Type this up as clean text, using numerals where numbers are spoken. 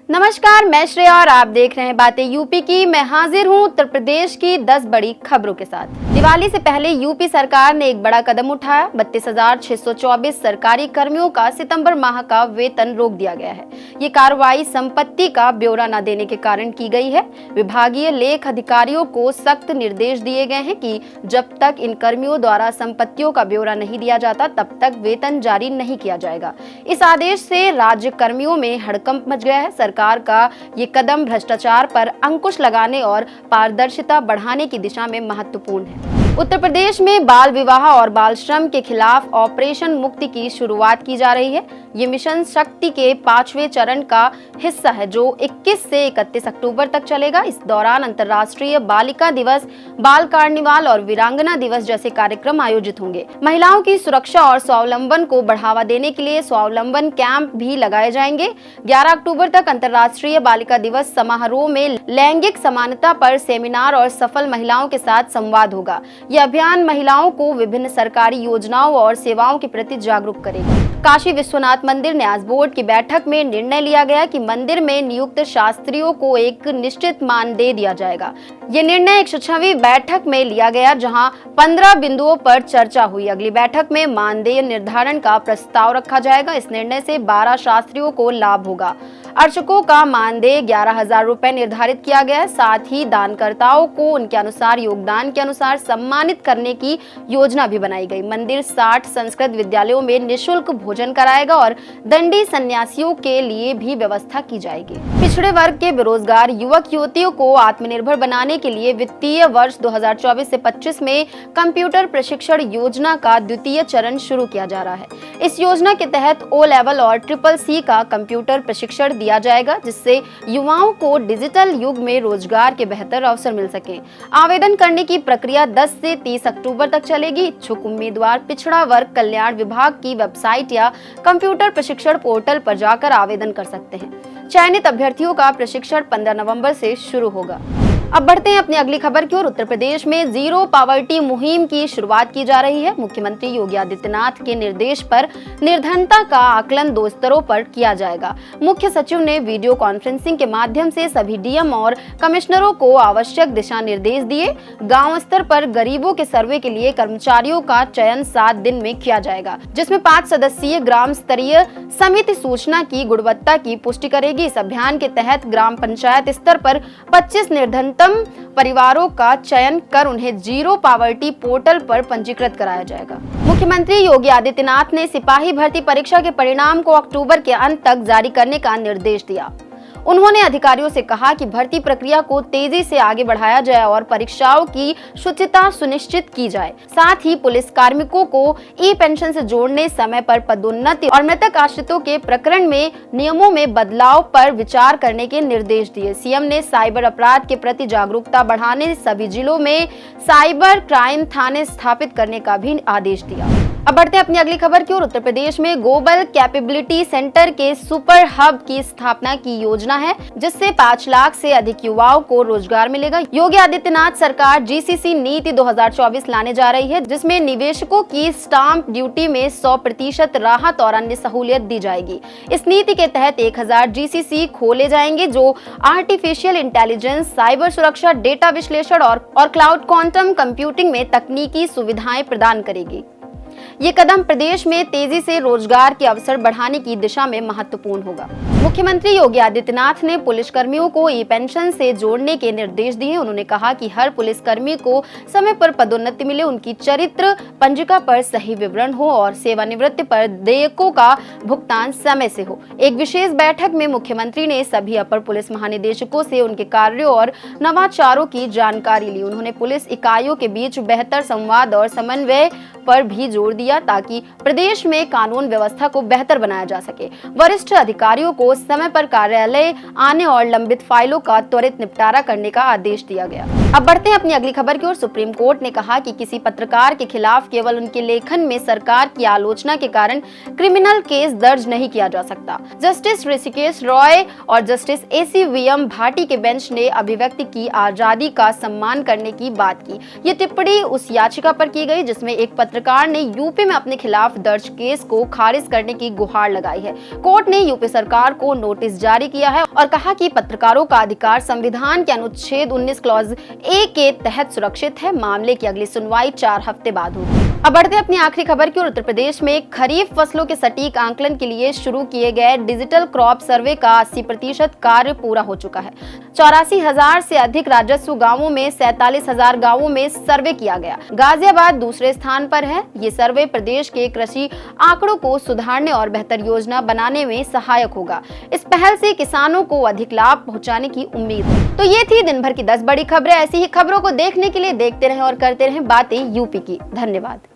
नमस्कार, मैं श्रेया और आप देख रहे हैं बातें यूपी की। मैं हाजिर हूं उत्तर प्रदेश की 10 बड़ी खबरों के साथ। दिवाली से पहले यूपी सरकार ने एक बड़ा कदम उठाया। 32,624 सरकारी कर्मियों का सितंबर माह का वेतन रोक दिया गया है। ये कार्रवाई संपत्ति का ब्यौरा न देने के कारण की गई है। विभागीय लेख अधिकारियों को सख्त निर्देश दिए गए हैं कि जब तक इन कर्मियों द्वारा संपत्तियों का ब्यौरा नहीं दिया जाता तब तक वेतन जारी नहीं किया जाएगा। इस आदेश से राज्य कर्मियों में हड़कंप मच गया है। सरकार का ये कदम भ्रष्टाचार पर अंकुश लगाने और पारदर्शिता बढ़ाने की दिशा में महत्वपूर्ण है। उत्तर प्रदेश में बाल विवाह और बाल श्रम के खिलाफ ऑपरेशन मुक्ति की शुरुआत की जा रही है। ये मिशन शक्ति के 5वें चरण का हिस्सा है जो 21 से 31 अक्टूबर तक चलेगा। इस दौरान अंतर्राष्ट्रीय बालिका दिवस, बाल कार्निवाल और वीरांगना दिवस जैसे कार्यक्रम आयोजित होंगे। महिलाओं की सुरक्षा और स्वावलंबन को बढ़ावा देने के लिए स्वावलंबन कैंप भी लगाए जाएंगे। 11 अक्टूबर तक अंतर्राष्ट्रीय बालिका दिवस समारोह में लैंगिक समानता पर सेमिनार और सफल महिलाओं के साथ संवाद होगा। यह अभियान महिलाओं को विभिन्न सरकारी योजनाओं और सेवाओं के प्रति जागरूक करेगा। काशी विश्वनाथ मंदिर न्यास बोर्ड की बैठक में निर्णय लिया गया कि मंदिर में नियुक्त शास्त्रियों को एक निश्चित मानदेय दिया जाएगा। ये निर्णय 106वीं बैठक में लिया गया जहां 15 बिंदुओं पर चर्चा हुई। अगली बैठक में मानदेय निर्धारण का प्रस्ताव रखा जाएगा। इस निर्णय से 12 शास्त्रियों को लाभ होगा। अर्चकों का मानदेय 11,000 रुपए निर्धारित किया गया है। साथ ही दानकर्ताओं को उनके अनुसार योगदान के अनुसार सम्मानित करने की योजना भी बनाई गई। मंदिर 60 संस्कृत विद्यालयों में निःशुल्क भोजन कराएगा और दंडी सन्यासियों के लिए भी व्यवस्था की जाएगी। पिछड़े वर्ग के बेरोजगार युवक युवतियों को आत्मनिर्भर बनाने के लिए वित्तीय वर्ष 2024 से 25 में कंप्यूटर प्रशिक्षण योजना का द्वितीय चरण शुरू किया जा रहा है। इस योजना के तहत ओ लेवल और CCC का कंप्यूटर प्रशिक्षण दिया जाएगा जिससे युवाओं को डिजिटल युग में रोजगार के बेहतर अवसर मिल सके। आवेदन करने की प्रक्रिया 10 से 30 अक्टूबर तक चलेगी। इच्छुक उम्मीदवार पिछड़ा वर्ग कल्याण विभाग की वेबसाइट या कंप्यूटर प्रशिक्षण पोर्टल पर जाकर आवेदन कर सकते हैं। चयनित अभ्यर्थियों का प्रशिक्षण 15 नवंबर से शुरू होगा। अब बढ़ते हैं अपनी अगली खबर की ओर। उत्तर प्रदेश में जीरो पावर्टी मुहिम की शुरुआत की जा रही है। मुख्यमंत्री योगी आदित्यनाथ के निर्देश पर निर्धनता का आकलन 2 स्तरों पर किया जाएगा। मुख्य सचिव ने वीडियो कॉन्फ्रेंसिंग के माध्यम से सभी डीएम और कमिश्नरों को आवश्यक दिशा निर्देश दिए। गांव स्तर पर गरीबों के सर्वे के लिए कर्मचारियों का चयन 7 दिन में किया जाएगा जिसमें 5 सदस्यीय ग्राम स्तरीय समिति सूचना की गुणवत्ता की पुष्टि करेगी। इस अभियान के तहत ग्राम पंचायत स्तर पर 25 निर्धनतम परिवारों का चयन कर उन्हें जीरो पावर्टी पोर्टल पर पंजीकृत कराया जाएगा। मुख्यमंत्री योगी आदित्यनाथ ने सिपाही भर्ती परीक्षा के परिणाम को अक्टूबर के अंत तक जारी करने का निर्देश दिया। उन्होंने अधिकारियों से कहा कि भर्ती प्रक्रिया को तेजी से आगे बढ़ाया जाए और परीक्षाओं की शुचिता सुनिश्चित की जाए। साथ ही पुलिस कार्मिकों को ई पेंशन से जोड़ने, समय पर पदोन्नति और मृतक आश्रितों के प्रकरण में नियमों में बदलाव पर विचार करने के निर्देश दिए। सीएम ने साइबर अपराध के प्रति जागरूकता बढ़ाने, सभी जिलों में साइबर क्राइम थाने स्थापित करने का भी आदेश दिया। अब बढ़ते हैं अपनी अगली खबर की ओर। उत्तर प्रदेश में ग्लोबल कैपेबिलिटी सेंटर के सुपर हब की स्थापना की योजना है जिससे 5 लाख से अधिक युवाओं को रोजगार मिलेगा। योगी आदित्यनाथ सरकार GCC नीति 2024 लाने जा रही है जिसमें निवेशकों की स्टाम्प ड्यूटी में 100% राहत और अन्य सहूलियत दी जाएगी। इस नीति के तहत 1000 GCC खोले जाएंगे जो आर्टिफिशियल इंटेलिजेंस, साइबर सुरक्षा, डेटा विश्लेषण और क्लाउड क्वांटम कंप्यूटिंग में तकनीकी सुविधाएं प्रदान करेगी। ये कदम प्रदेश में तेजी से रोजगार के अवसर बढ़ाने की दिशा में महत्वपूर्ण होगा। मुख्यमंत्री योगी आदित्यनाथ ने पुलिसकर्मियों को ई पेंशन से जोड़ने के निर्देश दिए। उन्होंने कहा कि हर पुलिसकर्मी को समय पर पदोन्नति मिले, उनकी चरित्र पंजिका पर सही विवरण हो और सेवानिवृत्ति पर देयकों का भुगतान समय से हो। एक विशेष बैठक में मुख्यमंत्री ने सभी अपर पुलिस महानिदेशकों से उनके कार्यों और नवाचारों की जानकारी ली। उन्होंने पुलिस इकाइयों के बीच बेहतर संवाद और समन्वय पर भी जोर दिया ताकि प्रदेश में कानून व्यवस्था को बेहतर बनाया जा सके। वरिष्ठ अधिकारियों को समय पर कार्यालय आने और लंबित फाइलों का त्वरित निपटारा करने का आदेश दिया गया। अब बढ़ते हैं अपनी अगली खबर की ओर। सुप्रीम कोर्ट ने कहा कि किसी पत्रकार के खिलाफ केवल उनके लेखन में सरकार की आलोचना के कारण क्रिमिनल केस दर्ज नहीं किया जा सकता। जस्टिस ऋषिकेश रॉय और जस्टिस ACVM भाटी के बेंच ने अभिव्यक्ति की आजादी का सम्मान करने की बात की। ये टिप्पणी उस याचिका पर की गई जिसमें एक पत्रकार ने यूपी में अपने खिलाफ दर्ज केस को खारिज करने की गुहार लगाई है। कोर्ट ने यूपी सरकार को नोटिस जारी किया है और कहा कि पत्रकारों का अधिकार संविधान के अनुच्छेद 19 क्लॉज A के तहत सुरक्षित है। मामले की अगली सुनवाई 4 हफ्ते बाद होगी। अब बढ़ते हैं अपनी आखिरी खबर की ओर। उत्तर प्रदेश में खरीफ फसलों के सटीक आंकलन के लिए शुरू किए गए डिजिटल क्रॉप सर्वे का 80% कार्य पूरा हो चुका है। 84,000 से अधिक राजस्व गांवों में 47,000 गांवों में सर्वे किया गया। गाजियाबाद दूसरे स्थान पर है। ये सर्वे प्रदेश के कृषि आंकड़ों को सुधारने और बेहतर योजना बनाने में सहायक होगा। इस पहल से किसानों को अधिक लाभ पहुंचाने की उम्मीद है। तो ये थी दिन भर की 10 बड़ी खबरें। ऐसी ही खबरों को देखने के लिए देखते रहें और करते रहें बातें यूपी की। धन्यवाद।